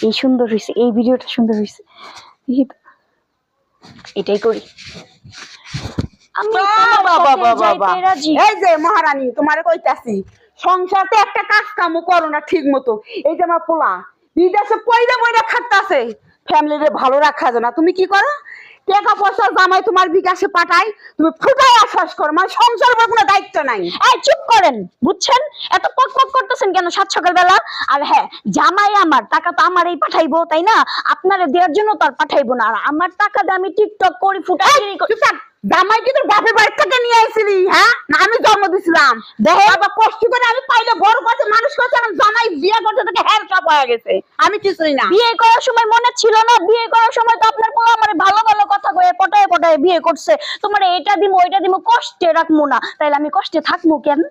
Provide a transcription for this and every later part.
এই সুন্দর হয়েছে, এই ভিডিওটা সুন্দর হয়েছে, এটাই করি আমি। এই যে মহারানী তোমারে কইতাছি, সংসারতে একটা কাজ কামও করো না ঠিক মতো। এই যে আমার পোলা বিদেশে পয়লা পয়লা খাটতাছে, ফ্যামিলিরে ভালো রাখা যায় না। তুমি কি করো? টাকা পয়সা জামাই তোমার বিকাশে পাঠাই, তুমি ফুটাই আশ্বাস করো, মানে সংসার উপর কোনো দায়িত্ব নাই। এই চুপ করেন, বুঝছেন? এত পক পক করতেছেন কেন সাত সকাল বেলা? আর হ্যাঁ, জামাই আমার টাকা তো আমারই পাঠাইবো, তাই না? আপনারে দেওয়ার জন্য তো আর পাঠাইবো না। আর আমার টাকা দিয়ে আমি টিকটক করি, ফুটাই করি। জামাই কি তোর বাপের বাড়ি থেকে নিয়ে আইছিলি? হ্যাঁ, না আমি জন্ম দিছিলাম? দেখো বাবা, কষ্ট করে আমি পাইলে বড় করতে মানুষ করতে, আমার জামাই বিয়ে করতে থেকে হেয়ার কাপ হয়ে গেছে, আমি কিছুই না। বিয়ে করার সময় মনে ছিল না? বিয়ে করার সময় তো আপনার পোলা আমার ভালো ভালো কথা কয়ে পটায় পটায় বিয়ে করছে। তোমার এটা দিমু ওইটা দিমু, কষ্টে রাখবো না, তাইলে আমি কষ্টে থাকবো কেন?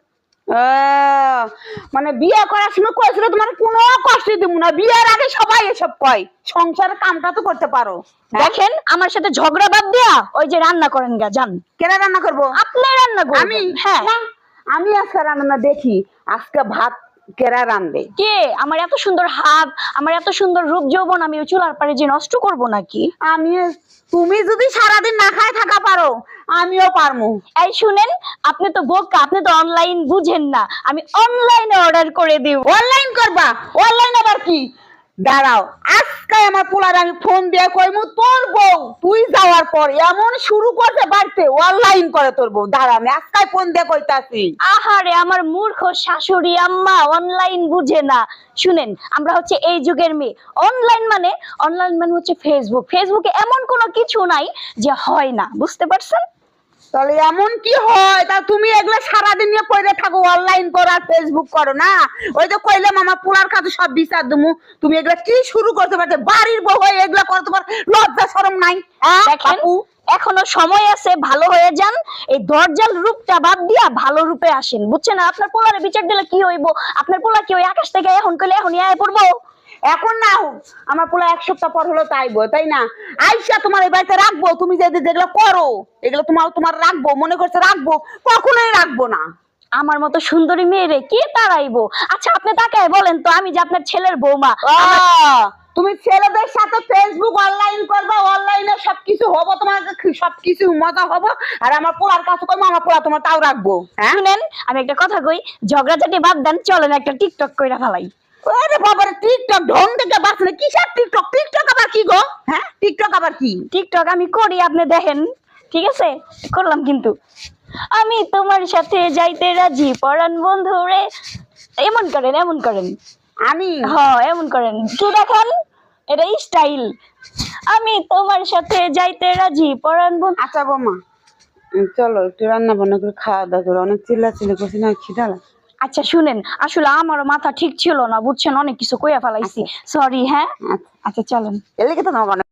মানে বিয়ে করার সময় কয়েছিল তোমার কোনো কষ্ট দিব না, বিয়ের আগে সবাই এসব কয়। সংসারের কামটা তো করতে পারো। দেখেন, আমার সাথে ঝগড়া বাদ দিয়া ওই যে রান্না করেন গা, যান। কেন রান্না করবো? আপনি রান্না করবেন? আমি? হ্যাঁ, আমি আজকে রান্না দেখি, আজকে ভাত কেরা রান্ধবে। কে? আমার এত সুন্দর হাত, আমার এত সুন্দর রূপ যৌবন, আমি ওই চুলার পারে যে নষ্ট করব নাকি? আমি, তুমি যদি সারাদিন না খায় থাকা পারো, আমিও পারমু। এই শুনেন, আপনি তো বোকা, আপনি তো অনলাইন বুঝেন না। আমি অনলাইনে অর্ডার করে দিব। অনলাইন করবা? অনলাইন আবার কি? দাঁড়াও, আজকে আমার পোলার আমি ফোন দিয়ে কইমু, তোর বউ তুই যাওয়ার পর এমন শুরু করতে বাড়তে অনলাইন করে তোর বউ। দাঁড়া, আমি আজকে ফোন দিয়ে কইতাছি। আহারে, আমার মূর্খ শাশুড়ি আম্মা অনলাইন বুঝে না। শুনেন, আমরা হচ্ছে এই যুগের মেয়ে। অনলাইন মানে হচ্ছে ফেসবুক। ফেসবুকে এমন কোনো কিছু নাই যে হয় না, বুঝতে পারছেন? তাহলে এমন কি হয়? তা তুমি এগুলো সারাদিন নিয়ে পড়ে থাকো, অনলাইন করো আর ফেসবুক করো না? ওই যে কইলাম আমার পোলার কাছে সব বিচার দেবো, তুমি এগুলো কি শুরু করতে পারতে? বাড়ির বউ হয়ে এগুলো করো, তোমার লজ্জা শরম নাই? দেখেন, এখনো সময় আছে, ভালো হয়ে যান। এই দরজাল রূপটা বাদ দিয়া ভালো রূপে আসেন, বুঝছেন? আর আপনার পোলারে বিচার দিলে কি হইব? আপনার পোলা কি ওই আকাশ থেকে এখন কইলে এখন আয় পড়বো? এখন না হোক, আমার পোলা এক সপ্তাহ পর হলো তাইবো, তাই না? আইসা তোমার এই বাড়িতে রাখবো, তুমি যে যেগুলো করো এগুলো তোমার রাখবো, মনে করছে রাখবো, কখনোই রাখবো না। আমার মতো সুন্দরী মেয়েরে কে তাড়াইবো? আচ্ছা, আপনি তাকায় বলেন তো, আমি যে আপনার ছেলের বৌমা। তুমি ছেলেদের সাথে ফেসবুক অনলাইন করবা, অনলাইনে সবকিছু হবো, তোমার সবকিছু মজা হবো, আর আমার পোলার কাছে কইবো আমার পোলা তোমার তাও রাখবো। হ্যাঁ, শুনেন, আমি একটা কথা কই, ঝগড়াঝাটি বাদ দেন, চলেন একটা টিকটক কইরা ফেলাই। ওরে বাবারে, টিকটক ঢং থেকে বাঁচলে কিসের টিকটক? টিকটক আবার কি গো? হ্যাঁ, টিকটক আবার কি? টিকটক আমি করি, আপনি দেখেন। ঠিক আছে, করলাম কিন্তু। আমি তোমার সাথে যাইতে রাজি পরাণ বন্ধু রে, এমন করেন, এমন করেন। আমি হ্যাঁ, এমন করেন, কি দেখেন, এটা স্টাইল। আমি তোমার সাথে যাইতে রাজি পরাণ বন্ধু। আচ্ছা বৌমা, চলো একটু রান্না বান্না করে খাওয়া দাওয়া করে, অনেক চিল্লাচিল্লি করছি না, খিদা লাগছে। আচ্ছা শুনেন, আসলে আমারও মাথা ঠিক ছিল না, বুঝছেন? অনেক কিছু কইয়া ফেলাইছি, সরি। হ্যাঁ, আচ্ছা চলেন। এর লিগে তো তোমার